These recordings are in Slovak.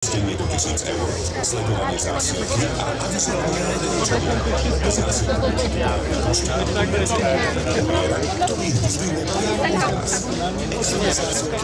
Stejně do 1000 eur, sledovanie zásilky a avizovanie doručenia. Zásilky pošťári premiéra, ktorý vyzdvihne pojavný hlas. Extra zásilky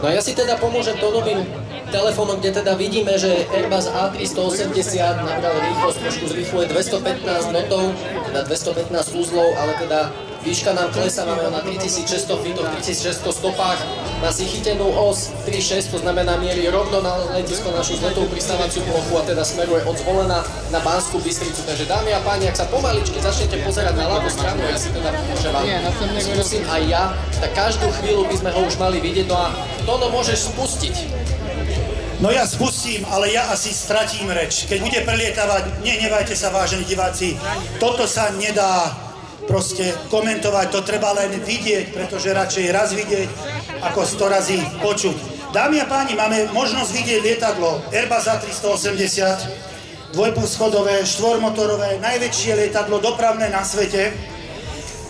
No ja si teda pomôžem to novým telefónom, kde teda vidíme, že Airbus A380 nabral rýchlosť, trošku zrýchluje 215 notov, teda 215 úzlov, ale teda výška nám klesá, máme na 3600 feetoch, 3600 stopách, má si chytenú os 3.6, to znamená mierí rovno na letisko, našu zletovú pristávaciu plochu a teda smeruje od Zvolena na Banskú Bystricu. Takže dámy a páni, ak sa pomaličky začnete pozerať na ľavú stranu, ja si teda pomôžem vám, skúsim aj ja, tak každú chvíľu by sme ho už mali vidieť, no a Tono, môžeš spustiť. No ja spustím, ale ja asi stratím reč. Keď bude prelietávať, nehnevajte sa, vážení diváci, toto sa nedá proste komentovať, to treba len vidieť, pretože radšej raz vidieť, ako 100 razy počuť. Dámy a páni, máme možnosť vidieť lietadlo Airbus A380, dvojposchodové, štvormotorové, najväčšie lietadlo dopravné na svete.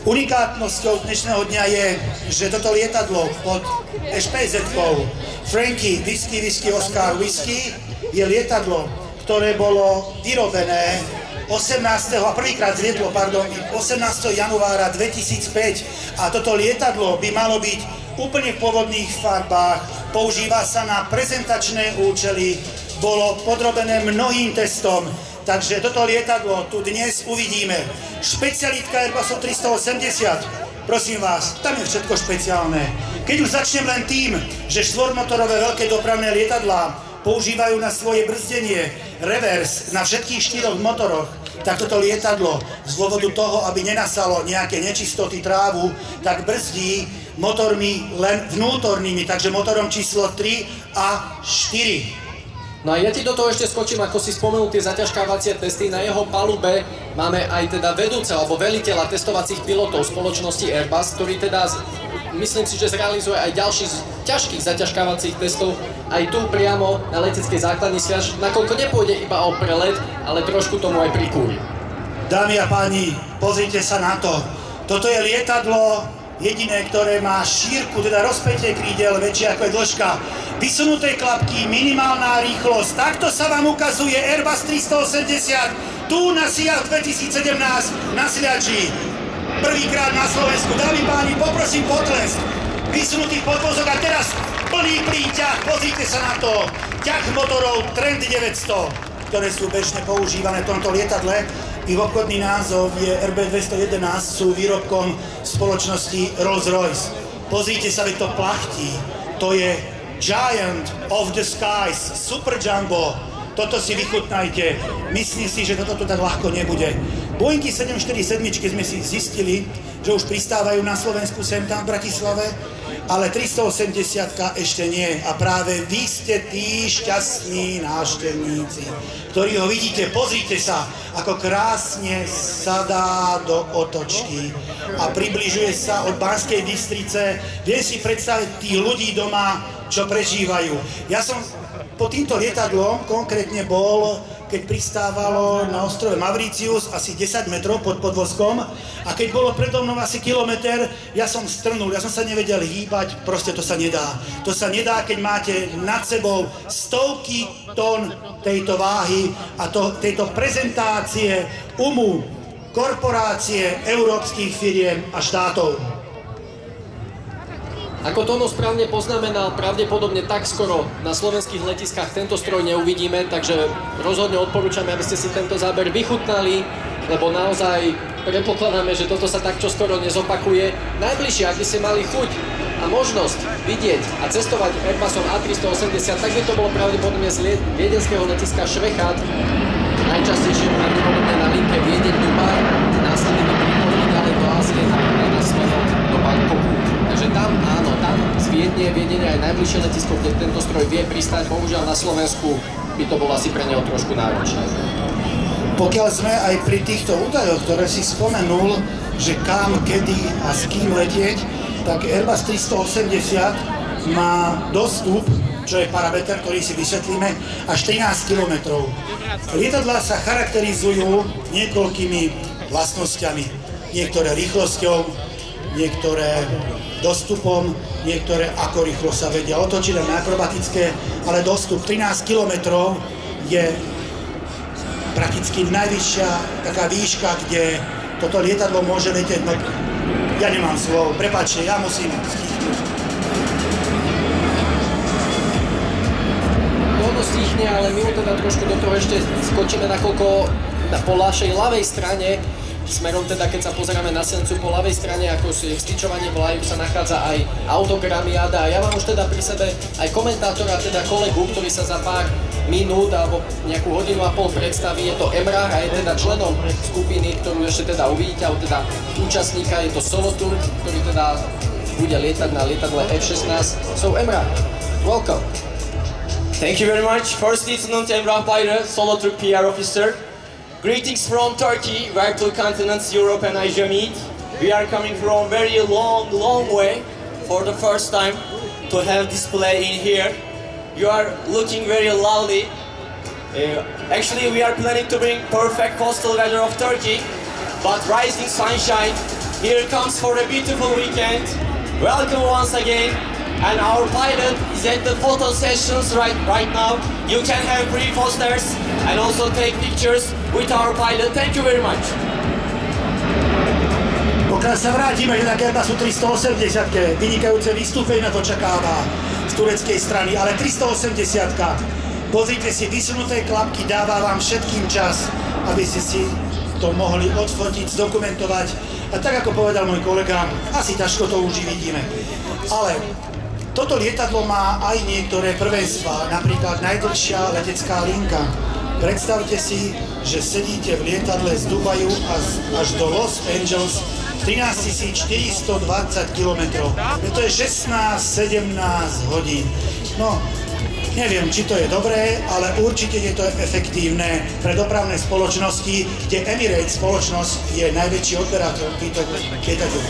Unikátnosťou dnešného dňa je, že toto lietadlo pod SPZ-kou Frankie Whisky Oscar Whisky je lietadlo, ktoré bolo vyrobené 18. a prvýkrát zlietlo, 18. januára 2005 a toto lietadlo by malo byť úplne v pôvodných farbách, používa sa na prezentačné účely, bolo podrobené mnohým testom, takže toto lietadlo tu dnes uvidíme. Špecialitka Airbusu 380, prosím vás, tam je všetko špeciálne. Keď už začnem len tým, že štvormotorové veľké dopravné lietadlá používajú na svoje brzdenie revers na všetkých 4 motoroch, tak toto lietadlo z dôvodu toho, aby nenasalo nejaké nečistoty trávu, tak brzdí motormi len vnútornými, takže motorom číslo 3 a 4. No a ja ti do toho ešte skočím, ako si spomenul tie zaťažkávacie testy. Na jeho palube máme aj teda vedúceho alebo veliteľa testovacích pilotov spoločnosti Airbus, ktorý teda, myslím si, že zrealizuje aj ďalších ťažkých zaťažkávacích testov aj tu priamo na leteckej základni Sviaž, nakoľko nepôjde iba o prelet, ale trošku tomu aj prikúri. Dámy a páni, pozrite sa na to. Toto je lietadlo jediné, ktoré má šírku, teda rozpätie krídel väčšie ako je dĺžka. Vysunuté klapky, minimálna rýchlosť. Takto sa vám ukazuje Airbus 380 tu na SIAF 2017 na Sliači. Prvýkrát na Slovensku. Dámy a páni, poprosím potlesk. Vysunutý podvozok a teraz plný príťah. Pozrite sa na to. Ťah motorov Trent 900, ktoré sú bežne používané v tomto lietadle. Ich obchodný názov je RB211, sú výrobkom spoločnosti Rolls-Royce. Pozrite sa, veď to plachtí. To je Giant of the Skies, Super Jumbo. Toto si vychutnajte. Myslím si, že toto tu tak ľahko nebude. Boeingy 747 sme si zistili, že už pristávajú na Slovensku sem tam v Bratislave, ale 380 ešte nie. A práve vy ste tí šťastní návštevníci, ktorí ho vidíte. Pozrite sa, ako krásne sadá do otočky a približuje sa od Banskej Bystrice. Viem si predstaviť tých ľudí doma, čo prežívajú. Ja som pod týmto lietadlom konkrétne bol, keď pristávalo na ostrove Mauritius asi 10 metrov pod podvozkom a keď bolo predo mnou asi kilometr, ja som strnul, ja som sa nevedel hýbať, proste to sa nedá. To sa nedá, keď máte nad sebou stovky tón tejto váhy a tejto prezentácie korporácie európskych firiem a štátov. Ako Tono správne poznamenal, pravdepodobne tak skoro na slovenských letiskách tento stroj neuvidíme, takže rozhodne odporúčame, aby ste si tento záber vychutnali, lebo naozaj predpokladáme, že toto sa tak čoskoro nezopakuje. Najbližšie, ak by ste mali chuť a možnosť vidieť a cestovať Airbusom A380, tak by to bolo pravdepodobne z viedenského letiska Švechat, najčastejšie pravdepodobne na linke Viedeň-Dubaj, následne by pripojili ďalej do Ázie na smerom do Bangkoku. Takže tam, áno, tam z Viedne je aj najbližšie letisko, kde tento stroj vie pristať. Bohužiaľ na Slovensku by to bolo asi pre neho trošku náročné. Pokiaľ sme aj pri týchto údajoch, ktoré si spomenul, že kam, kedy a s kým letieť, tak Airbus 380 má dostup, čo je parameter, ktorý si vysvetlíme, až 13 km. Lietadlá sa charakterizujú niekoľkými vlastnosťami. Niektoré rýchlosťou, niektoré dostupom, niektoré ako rýchlo sa vedia otočiť na akrobatické, ale dostup 13 km je prakticky najvyššia taká výška, kde toto lietadlo môže letieť. No, ja nemám slov, prepáčte, ja musím stichnuť. Ono stichne, ale my teda trošku do toho ešte skočíme, nakoľko po našej ľavej strane, smerom teda, keď sa pozeráme na Sencu, po ľavej strane, ako si vstyčovanie vlajok, sa nachádza aj autogramiáda. A ja mám už teda pri sebe aj komentátora, teda kolegu, ktorý sa za pár minút alebo nejakú hodinu a pol predstaví. Je to Emrah a je teda členom skupiny, ktorú ešte teda uvidíte, alebo teda účastníka, je to Solothurn, ktorý teda bude lietať na lietadle F-16. So Emrah, welcome. Thank you very much. First Lieutenant Emrah Bayra, Solothurn PR officer. Greetings from Turkey, where two continents, Europe and Asia meet. We are coming from very long way for the first time to have display in here. You are looking very lovely. Actually, we are planning to bring perfect coastal weather of Turkey, but rising sunshine here comes for a beautiful weekend. Welcome once again. And our pilot is at the photo sessions right now. You can have free posters and also take pictures with our pilot. Thank you very much. Pokiaľ sa vrátime, že na Airbusu 380, vynikajúce vystúpenie to čakáva z tureckej strany, ale 380, pozrite si, vysunuté klapky, dáva vám všetkým čas, aby ste si to mohli odfotiť, zdokumentovať. A tak ako povedal môj kolega, asi ťažko to už vidíme. Ale toto lietadlo má aj niektoré prvenstvá, napríklad najdlhšia letecká linka. Predstavte si, že sedíte v lietadle z Dubaju až do Los Angeles 13 420 km. To je 16-17 hodín. No, neviem, či to je dobré, ale určite je to efektívne pre dopravné spoločnosti, kde Emirates spoločnosť je najväčší odberateľ týchto lietadiel.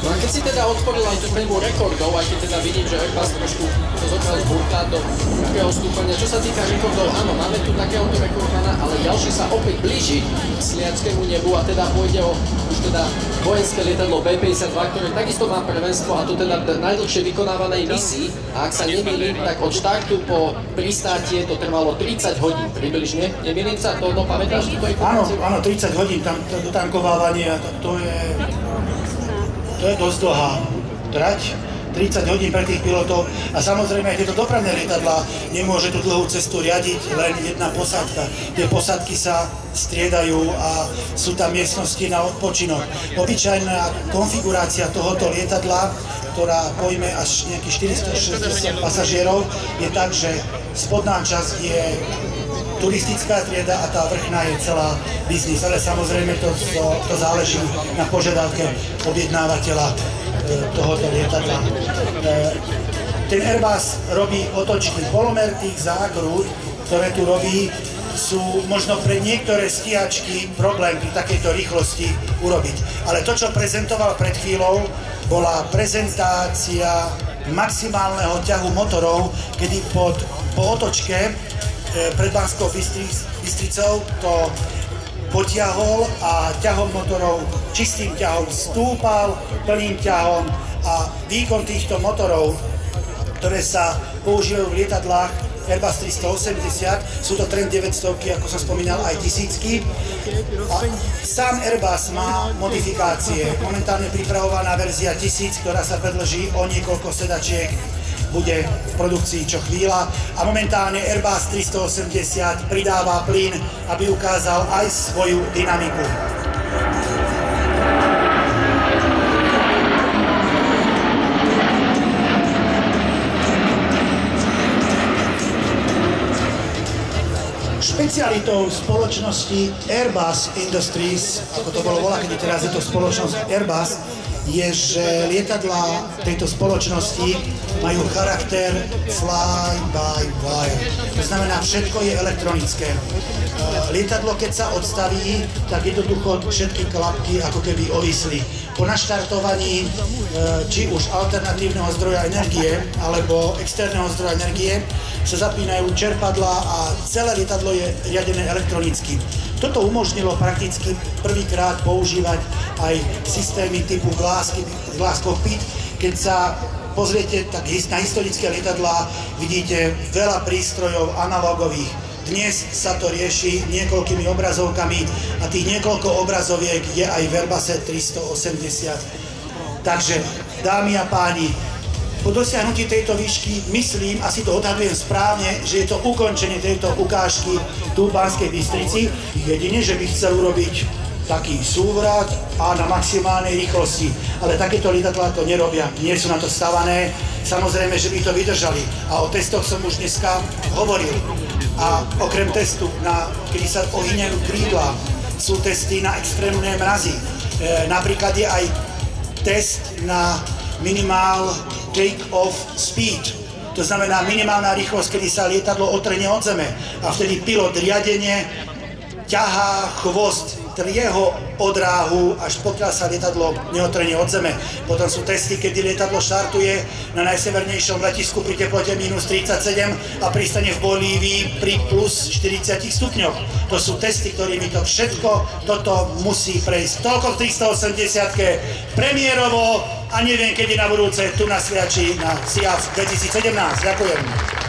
No a keď si teda otvoril aj tú knihu rekordov, aj keď teda vidím, že Airbus trošku to zobral z burka do druhého stúpania. Čo sa týka rekordov, áno, máme tu takéhoto rekordmana, ale ďalší sa opäť blíži k sliackému nebu a teda pôjde o už teda vojenské lietadlo B-52, ktoré takisto má prvenstvo a to teda najdlhšie vykonávanej misii. A ak sa nemýlim, tak od štartu po pristátie to trvalo 30 hodín približne. Nemýlim sa, to pamätáš túto informáciu? Áno, 30 hodín tam dotankovávanie, to je dosť dlhá trať, 30 hodín pre tých pilotov a samozrejme aj tieto dopravné lietadlá nemôže tú dlhú cestu riadiť len jedna posádka. Tie posádky sa striedajú a sú tam miestnosti na odpočinok. Obyčajná konfigurácia tohoto lietadla, ktorá pojme až nejakých 460 pasažierov, je tak, že spodná časť je turistická trieda a tá vrchná je celá biznis, ale samozrejme to záleží na požiadavke objednávateľa tohoto lietadla. Ten Airbus robí otočky. Polomer tých zákrút, ktoré tu robí, sú možno pre niektoré stíhačky problém pri takejto rýchlosti urobiť. Ale to, čo prezentoval pred chvíľou, bola prezentácia maximálneho ťahu motorov, kedy po otočke pred Banskou Bystricou to potiahol a ťahom motorov, čistým ťahom stúpal, plným ťahom a výkon týchto motorov, ktoré sa používajú v lietadlách Airbus 380, sú to Trent 900, ako som spomínal, aj tisícky. A sám Airbus má modifikácie. Momentálne pripravovaná verzia 1000, ktorá sa predĺží o niekoľko sedačiek, bude v produkcii čo chvíľa a momentálne Airbus 380 pridáva plyn, aby ukázal aj svoju dynamiku. Špecialitou spoločnosti Airbus Industries, ako to bolo voľakedy, teraz je to spoločnosť Airbus, je, že lietadlá tejto spoločnosti majú charakter fly-by-wire. To znamená, všetko je elektronické. Lietadlo, keď sa odstaví, tak jednoducho všetky klapky ako keby ovisli. Po naštartovaní či už alternatívneho zdroja energie alebo externého zdroja energie sa zapínajú čerpadlá a celé lietadlo je riadené elektronicky. Toto umožnilo prakticky prvýkrát používať aj systémy typu Glass Cockpit, Keď sa pozriete tak na historické lietadlá, vidíte veľa prístrojov analogových. Dnes sa to rieši niekoľkými obrazovkami a tých niekoľko obrazoviek je aj v Airbuсе 380. Takže, dámy a páni, po dosiahnutí tejto výšky myslím, asi to odhadujem správne, že je to ukončenie tejto ukážky tu v Banskej Bystrici. Jedine, že by chcel urobiť taký súvrat a na maximálnej rýchlosti. Ale takéto lietadlá to nerobia, nie sú na to stavané. Samozrejme, že by to vydržali. A o testoch som už dneska hovoril. A okrem testu, kedy sa ohyňajú krídla, sú testy na extrémne mrazy. Napríklad je aj test na minimál take-off speed. To znamená minimálna rýchlosť, kedy sa lietadlo otrhne od zeme. A vtedy pilot riadene ťahá chvost jeho odráhu, až pokiaľ sa lietadlo neotrhne od zeme. Potom sú testy, kedy lietadlo štartuje na najsevernejšom letisku pri teplote minus 37 a pristane v Bolívii pri plus 40 stupňoch. To sú testy, ktorými to všetko toto musí prejsť. Toľko v 380-ke premiérovo a neviem, kedy na budúce tu na Sliači na SIAF 2017. Ďakujem.